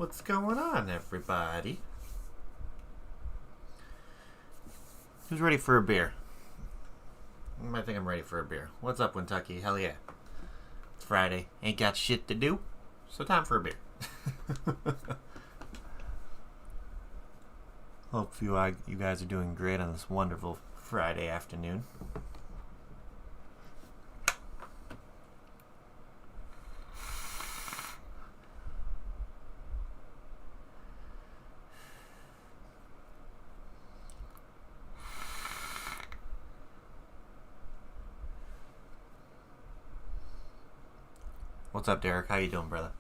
What's going on, everybody? Who's ready for a beer? I think I'm ready for a beer. What's up, Kentucky? Hell yeah. It's Friday. Ain't got shit to do, so time for a beer. Hope you guys are doing great on this wonderful Friday afternoon. What's up, Derek? How you doing, brother?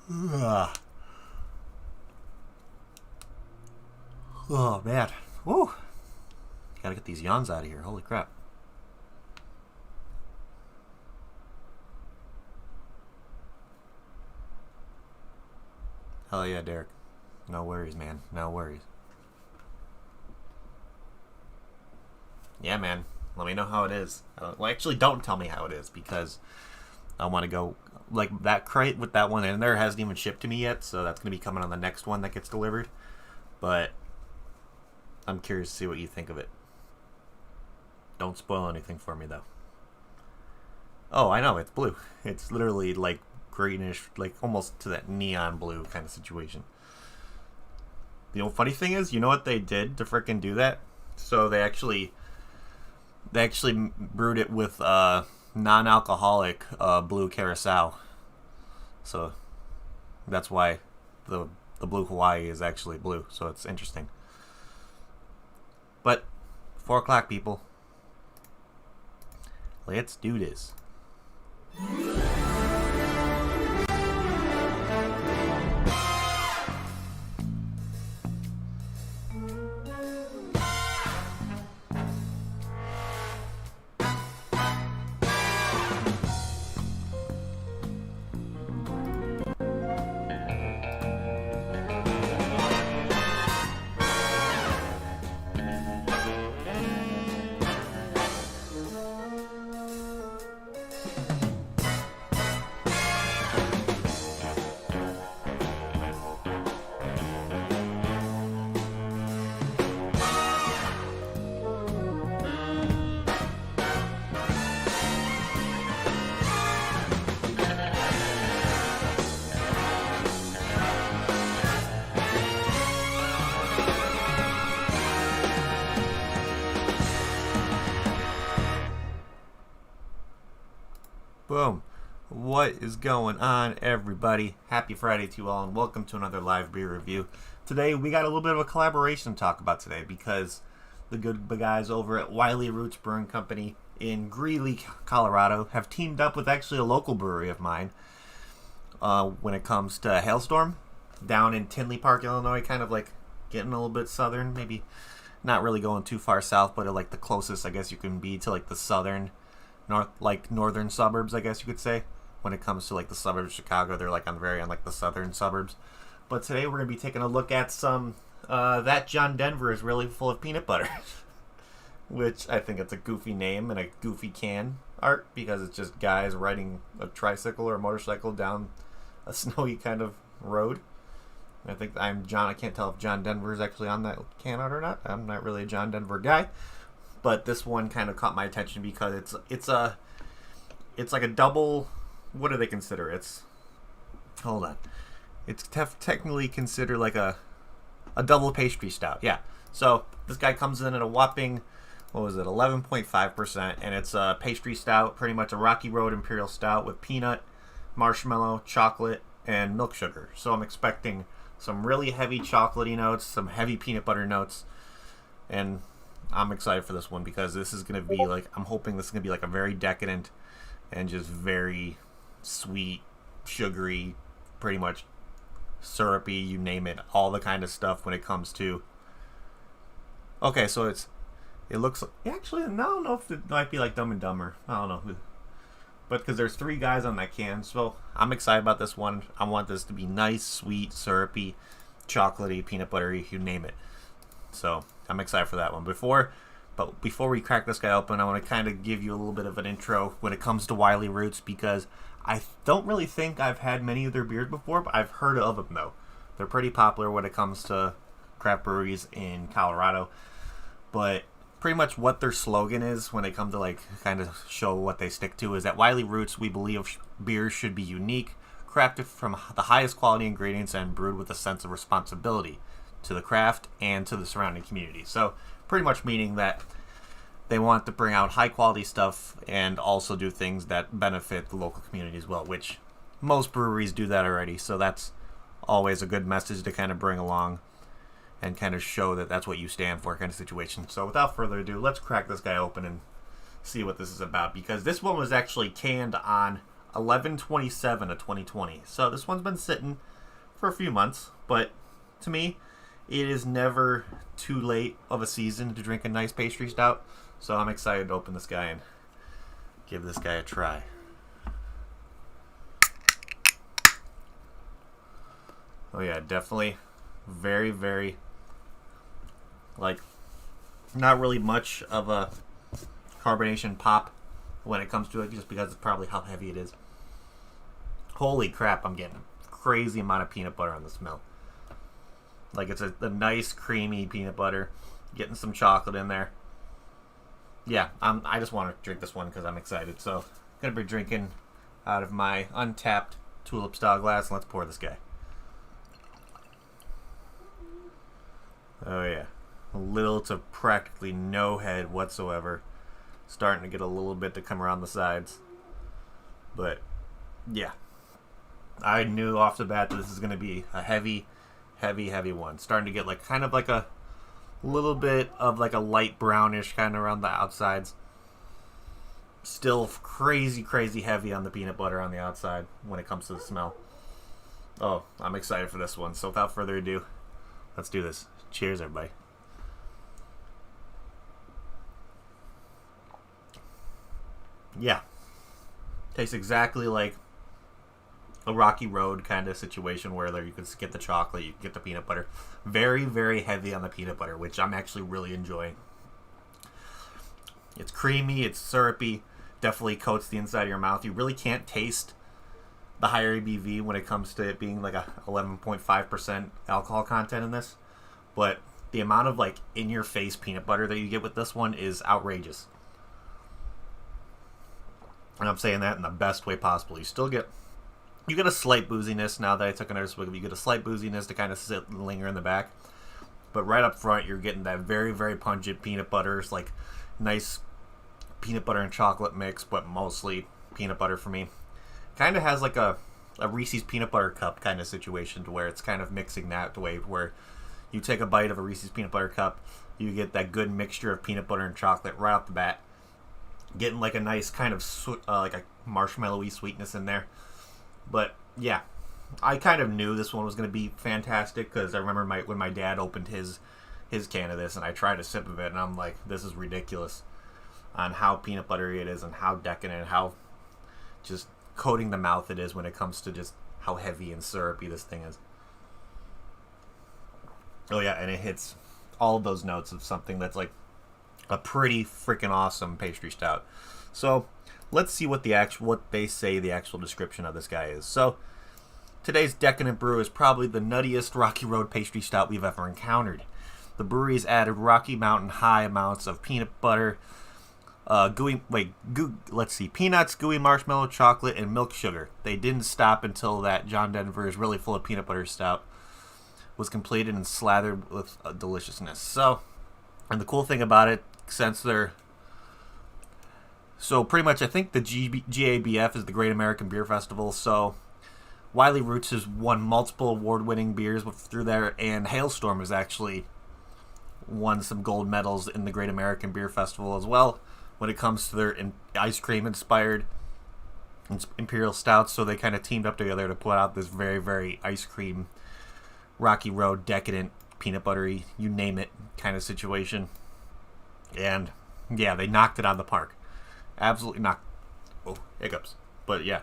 Ugh. Oh, man. Woo. Gotta get these yawns out of here. Holy crap. Hell yeah, Derek. No worries, man. No worries. Yeah, man. Let me know how it is. Well, actually, don't tell me how it is, because I want to go... Like, that crate with that one in there hasn't even shipped to me yet, so that's going to be coming on the next one that gets delivered. But I'm curious to see what you think of it. Don't spoil anything for me, though. Oh, I know, it's blue. It's literally, like, greenish, like, almost to that neon blue kind of situation. The funny thing is, you know what they did to frickin' do that? So they actually brewed it with, non-alcoholic blue curacao, so that's why the blue Hawaii is actually blue. So it's interesting. But 4 o'clock, people. Let's do this. Boom. What is going on, everybody? Happy Friday to you all, and welcome to another live beer review. Today, we got a little bit of a collaboration to talk about today, because the good guys over at Wiley Roots Brewing Company in Greeley, Colorado, have teamed up with actually a local brewery of mine when it comes to Hailstorm down in Tinley Park, Illinois, kind of like getting a little bit southern, maybe not really going too far south, but like the closest, I guess, you can be to like the southern northern suburbs, I guess you could say. When it comes to like the suburbs of Chicago, they're like on like the southern suburbs. But today we're going to be taking a look at some That John Denver is really full of peanut butter. Which I think it's a goofy name and a goofy can art, because it's just guys riding a tricycle or a motorcycle down a snowy kind of road. I think I can't tell if John Denver is actually on that can art or not. I'm not really a John Denver guy. But this one kind of caught my attention because it's like a double. What do they consider? It's technically considered like a double pastry stout. Yeah. So this guy comes in at a whopping, 11.5%, and it's a pastry stout, pretty much a Rocky Road Imperial Stout with peanut, marshmallow, chocolate, and milk sugar. So I'm expecting some really heavy chocolatey notes, some heavy peanut butter notes, and I'm excited for this one because this is going to be like, I'm hoping this is going to be like a very decadent and just very sweet, sugary, pretty much syrupy, you name it, all the kind of stuff when it comes to. Okay, so it looks actually, I don't know if it might be like Dumb and Dumber. I don't know, but because there's 3 guys on that can, so I'm excited about this one. I want this to be nice, sweet, syrupy, chocolatey, peanut buttery, you name it. So I'm excited for that one. Before we crack this guy open, I want to kind of give you a little bit of an intro when it comes to Wiley Roots, because I don't really think I've had many of their beers before, but I've heard of them though. They're pretty popular when it comes to craft breweries in Colorado. But pretty much what their slogan is when it comes to like kind of show what they stick to is that Wiley Roots, we believe beers should be unique, crafted from the highest quality ingredients and brewed with a sense of responsibility to the craft and to the surrounding community. So pretty much meaning that they want to bring out high quality stuff and also do things that benefit the local community as well, which most breweries do that already. So that's always a good message to kind of bring along and kind of show that that's what you stand for kind of situation. So without further ado, let's crack this guy open and see what this is about, because this one was actually canned on 11/27 of 2020. So this one's been sitting for a few months, but to me, it is never too late of a season to drink a nice pastry stout. So I'm excited to open this guy and give this guy a try. Oh yeah, definitely very, very, like, not really much of a carbonation pop when it comes to it, just because it's probably how heavy it is. Holy crap, I'm getting a crazy amount of peanut butter on the smell. Like, it's a nice creamy peanut butter, getting some chocolate in there. Yeah, I just want to drink this one because I'm excited. So, I'm going to be drinking out of my untapped tulip style glass, and let's pour this guy. Oh yeah, little to practically no head whatsoever. Starting to get a little bit to come around the sides. But, yeah. I knew off the bat that this is going to be a heavy one. Starting to get like kind of like a little bit of like a light brownish kind of around the outsides. Still crazy heavy on the peanut butter on the outside when it comes to the smell. Oh, I'm excited for this one. So without further ado, let's do this. Cheers, everybody. Yeah. Tastes exactly like a Rocky Road kind of situation where you can get the chocolate, you can get the peanut butter. Very heavy on the peanut butter, which I'm actually really enjoying. It's creamy, it's syrupy, definitely coats the inside of your mouth. You really can't taste the higher ABV when it comes to it being like a 11.5% alcohol content in this. But the amount of like in-your-face peanut butter that you get with this one is outrageous. And I'm saying that in the best way possible. You get a slight booziness now that I took another swig of it. You get a slight booziness to kind of sit and linger in the back. But right up front, you're getting that very pungent peanut butter. It's like nice peanut butter and chocolate mix, but mostly peanut butter for me. Kind of has like a Reese's peanut butter cup kind of situation to where it's kind of mixing that way where you take a bite of a Reese's peanut butter cup, you get that good mixture of peanut butter and chocolate right off the bat. Getting like a nice kind of like a marshmallowy sweetness in there. But yeah, I kind of knew this one was going to be fantastic because I remember when my dad opened his can of this and I tried a sip of it and I'm like, this is ridiculous on how peanut buttery it is and how decadent, how just coating the mouth it is when it comes to just how heavy and syrupy this thing is. Oh yeah, and it hits all of those notes of something that's like a pretty freaking awesome pastry stout. So let's see what they say the actual description of this guy is. So today's decadent brew is probably the nuttiest Rocky Road pastry stout we've ever encountered. The brewery's added Rocky Mountain high amounts of peanut butter, peanuts, gooey marshmallow, chocolate, and milk sugar. They didn't stop until that John Denver is really full of peanut butter stout was completed and slathered with deliciousness. So, and the cool thing about it, since they're, I don't know, 11.5% alcohol content, 11.5% So pretty much, I think the GABF is the Great American Beer Festival. So Wiley Roots has won multiple award-winning beers through there, and Hailstorm has actually won some gold medals in the Great American Beer Festival as well when it comes to their ice cream-inspired imperial stouts. So they kind of teamed up together to put out this very, very ice cream, Rocky Road, decadent, peanut buttery, you name it, kind of situation. And yeah, they knocked it out of the park. Absolutely knocked. Oh, hiccups. But yeah,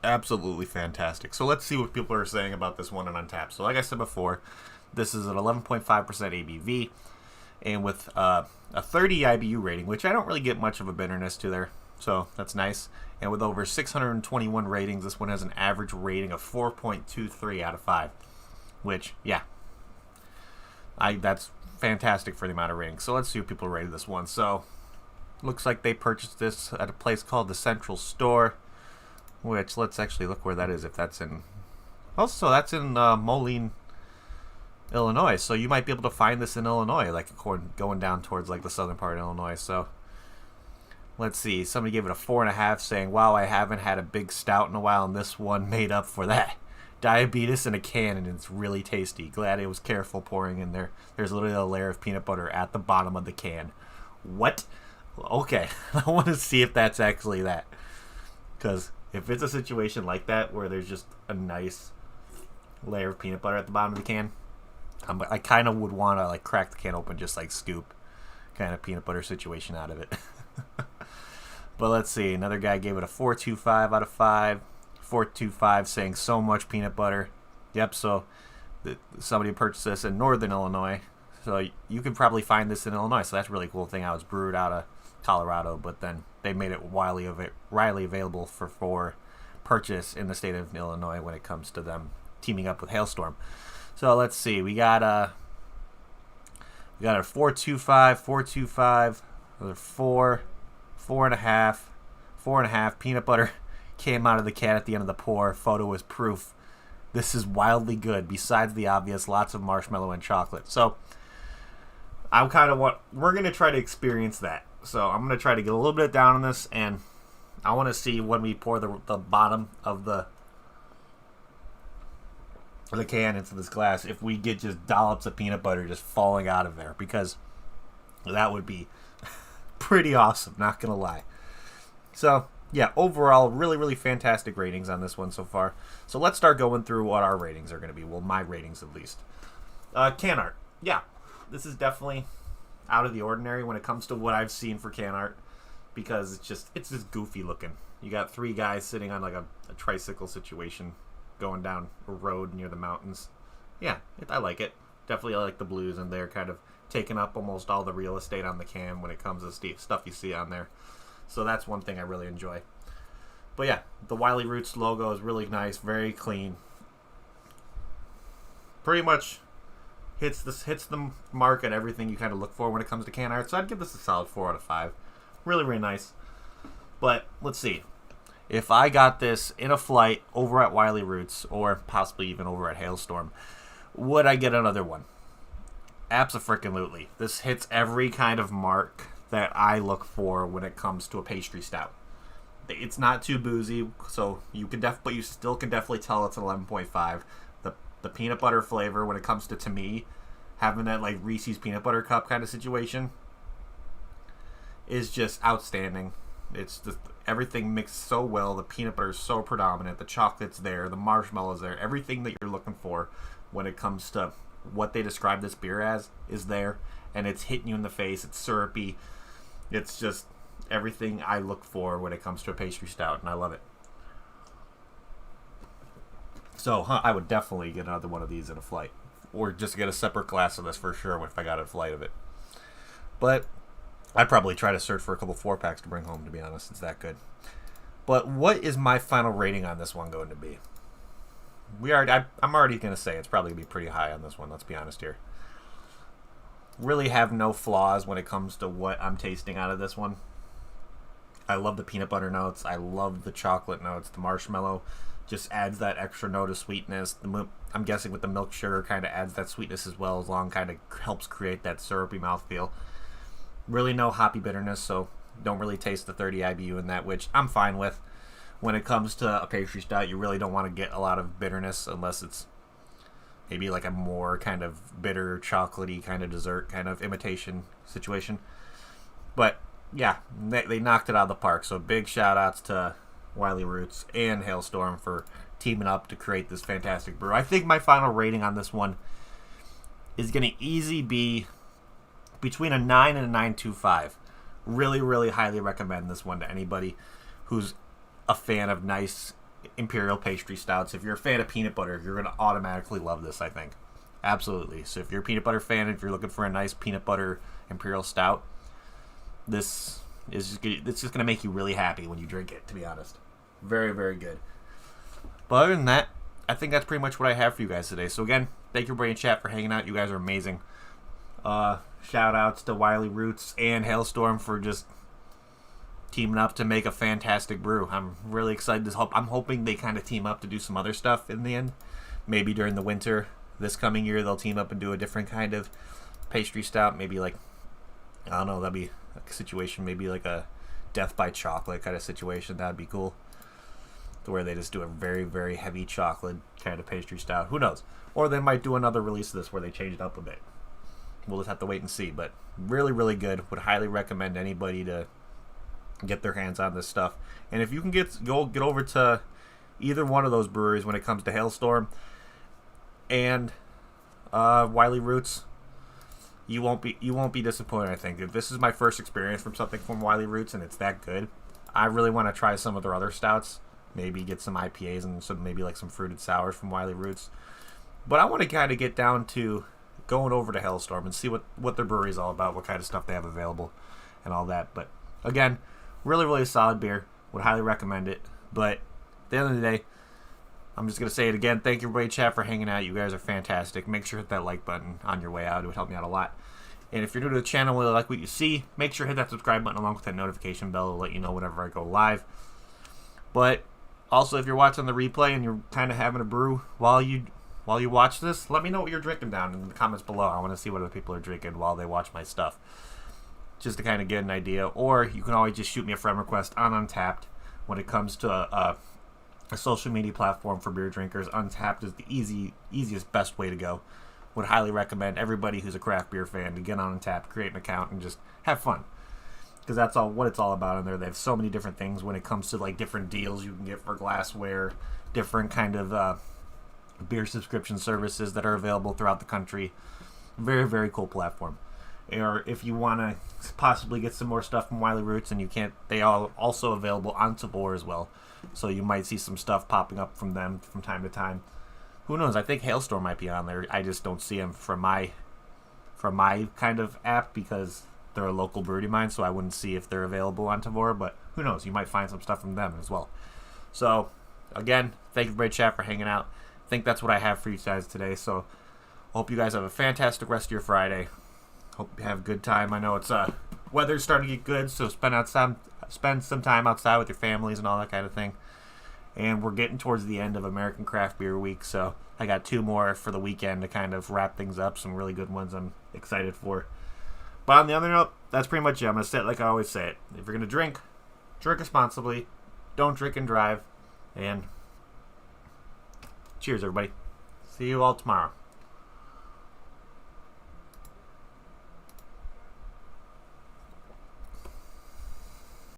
absolutely fantastic. So let's see what people are saying about this one on Untappd. So like I said before, this is an 11.5% ABV, and with a 30 IBU rating, which I don't really get much of a bitterness to there. So that's nice. And with over 621 ratings, this one has an average rating of 4.23 out of 5. Which, yeah, that's fantastic for the amount of ratings. So let's see what people rated this one. So looks like they purchased this at a place called the Central Store, which let's actually look where that is. If that's in, also that's in Moline, Illinois. So you might be able to find this in Illinois, like going down towards like the southern part of Illinois. So let's see. Somebody gave it a 4.5, saying, "Wow, I haven't had a big stout in a while, and this one made up for that. Diabetes in a can, and it's really tasty. Glad it was careful pouring in there. There's literally a layer of peanut butter at the bottom of the can." What? Okay, I want to see if that's actually that. Because if it's a situation like that where there's just a nice layer of peanut butter at the bottom of the can, I kind of would want to like crack the can open, just like scoop kind of peanut butter situation out of it. But let's see. Another guy gave it a 4.25 out of 5. 4.25, saying so much peanut butter. Yep, so somebody purchased this in Northern Illinois. So you can probably find this in Illinois. So that's a really cool thing. I was brewed out of Colorado, but then they made it widely available for purchase in the state of Illinois when it comes to them teaming up with Hailstorm. So let's see. We got a 4.25, 4.25, another 4, 4.5, 4.5. Peanut butter came out of the can at the end of the pour. Photo is proof. This is wildly good. Besides the obvious, lots of marshmallow and chocolate. So I kind of we're going to try to experience that. So I'm going to try to get a little bit down on this, and I want to see when we pour the bottom of the can into this glass, if we get just dollops of peanut butter just falling out of there, because that would be pretty awesome, not going to lie. So yeah, overall, really, really fantastic ratings on this one so far. So let's start going through what our ratings are going to be. Well, my ratings at least. Can art. Yeah, this is definitely out of the ordinary when it comes to what I've seen for can art, because it's just goofy looking. You got 3 guys sitting on like a tricycle situation going down a road near the mountains. Yeah, I like it. Definitely I like the blues, and they're kind of taking up almost all the real estate on the can when it comes to stuff you see on there. So that's one thing I really enjoy. But yeah, the Wiley Roots logo is really nice, very clean. Pretty much hits the mark at everything you kind of look for when it comes to can art. So I'd give this a solid 4 out of 5. Really, really nice. But let's see. If I got this in a flight over at Wiley Roots, or possibly even over at Hailstorm, would I get another one? Abso-freaking-lutely. This hits every kind of mark that I look for when it comes to a pastry stout. It's not too boozy, so you still can definitely tell it's an 11.5. The peanut butter flavor, when it comes to me, having that like Reese's peanut butter cup kind of situation, is just outstanding. It's just everything mixed so well. The peanut butter is so predominant. The chocolate's there. The marshmallow's there. Everything that you're looking for when it comes to what they describe this beer as is there, and it's hitting you in the face. It's syrupy. It's just everything I look for when it comes to a pastry stout, and I love it. So I would definitely get another one of these in a flight, or just get a separate glass of this for sure if I got a flight of it. But I'd probably try to search for a couple 4-packs to bring home, to be honest. It's that good. But what is my final rating on this one going to be? I'm already going to say it's probably going to be pretty high on this one, let's be honest here. Really have no flaws when it comes to what I'm tasting out of this one. I love the peanut butter notes. I love the chocolate notes. The marshmallow just adds that extra note of sweetness. I'm guessing with the milk sugar kind of adds that sweetness as well, kind of helps create that syrupy mouthfeel. Really no hoppy bitterness, so Don't really taste the 30 IBU in that, which I'm fine with. When it comes to a pastry stout, you really don't want to get a lot of bitterness unless it's maybe like a more kind of bitter, chocolatey kind of dessert kind of imitation situation. But yeah, they knocked it out of the park. So big shout outs to Wiley Roots and Hailstorm for teaming up to create this fantastic brew. I think my final rating on this one is going to easily be between a 9 and a 9.25. Really, really highly recommend this one to anybody who's a fan of nice imperial pastry stouts. If you're a fan of peanut butter, you're going to automatically love this, I think. Absolutely. So if you're a peanut butter fan, if you're looking for a nice peanut butter imperial stout, this is it's just going to make you really happy when you drink it, to be honest. Very, very good. But other than that, I think that's pretty much what I have for you guys today. So again, thank you everybody in chat for hanging out. You guys are amazing. Shout outs to Wiley Roots and Hailstorm for just teaming up to make a fantastic brew. I'm really excited. I'm hoping they kind of team up to do some other stuff in the end. Maybe during the winter this coming year they'll team up and do a different kind of pastry stout. Maybe like, I don't know, that'd be a situation, maybe like a death by chocolate kind of situation. That'd be cool. To where they just do a very, very heavy chocolate kind of pastry stout. Who knows? Or they might do another release of this where they change it up a bit. We'll just have to wait and see. But really, really good. Would highly recommend anybody to get their hands on this stuff. And if you can get over to either one of those breweries when it comes to Hailstorm and Wiley Roots, you won't be disappointed. I think if this is my first experience from something from Wiley Roots and it's that good, I really want to try some of their other stouts. Maybe get some IPAs and maybe like some fruited sours from Wiley Roots. But I want to kind of get down to going over to Hailstorm and see what their brewery is all about, what kind of stuff they have available, and all that. But again, really, really solid beer. Would highly recommend it. But at the end of the day, I'm just going to say it again. Thank you, everybody, chat, for hanging out. You guys are fantastic. Make sure to hit that like button on your way out. It would help me out a lot. And if you're new to the channel and really like what you see, make sure to hit that subscribe button along with that notification bell to let you know whenever I go live. But also, if you're watching the replay and you're kind of having a brew while you watch this, let me know what you're drinking down in the comments below. I want to see what other people are drinking while they watch my stuff, just to kind of get an idea. Or you can always just shoot me a friend request on Untappd. When it comes to a social media platform for beer drinkers, Untappd is the easiest, best way to go. Would highly recommend everybody who's a craft beer fan to get on Untappd, create an account, and just have fun. Because that's what it's all about in there. They have so many different things when it comes to like different deals you can get for glassware, different kind of beer subscription services that are available throughout the country. Very, very cool platform. Or if you want to possibly get some more stuff from Wiley Roots and you can't, they are also available on Tavour as well. So you might see some stuff popping up from them from time to time. Who knows? I think Hailstorm might be on there. I just don't see them from my kind of app because they're a local brewery of mine, so I wouldn't see if they're available on Tavour, but who knows? You might find some stuff from them as well. So, again, thank you, everybody, chat, for hanging out. I think that's what I have for you guys today, so hope you guys have a fantastic rest of your Friday. Hope you have a good time. I know it's weather's starting to get good, so spend some time outside with your families and all that kind of thing. And we're getting towards the end of American Craft Beer Week, so I got 2 more for the weekend to kind of wrap things up, some really good ones I'm excited for. But on the other note, that's pretty much it. I'm going to say it like I always say it. If you're going to drink responsibly. Don't drink and drive. And cheers, everybody. See you all tomorrow.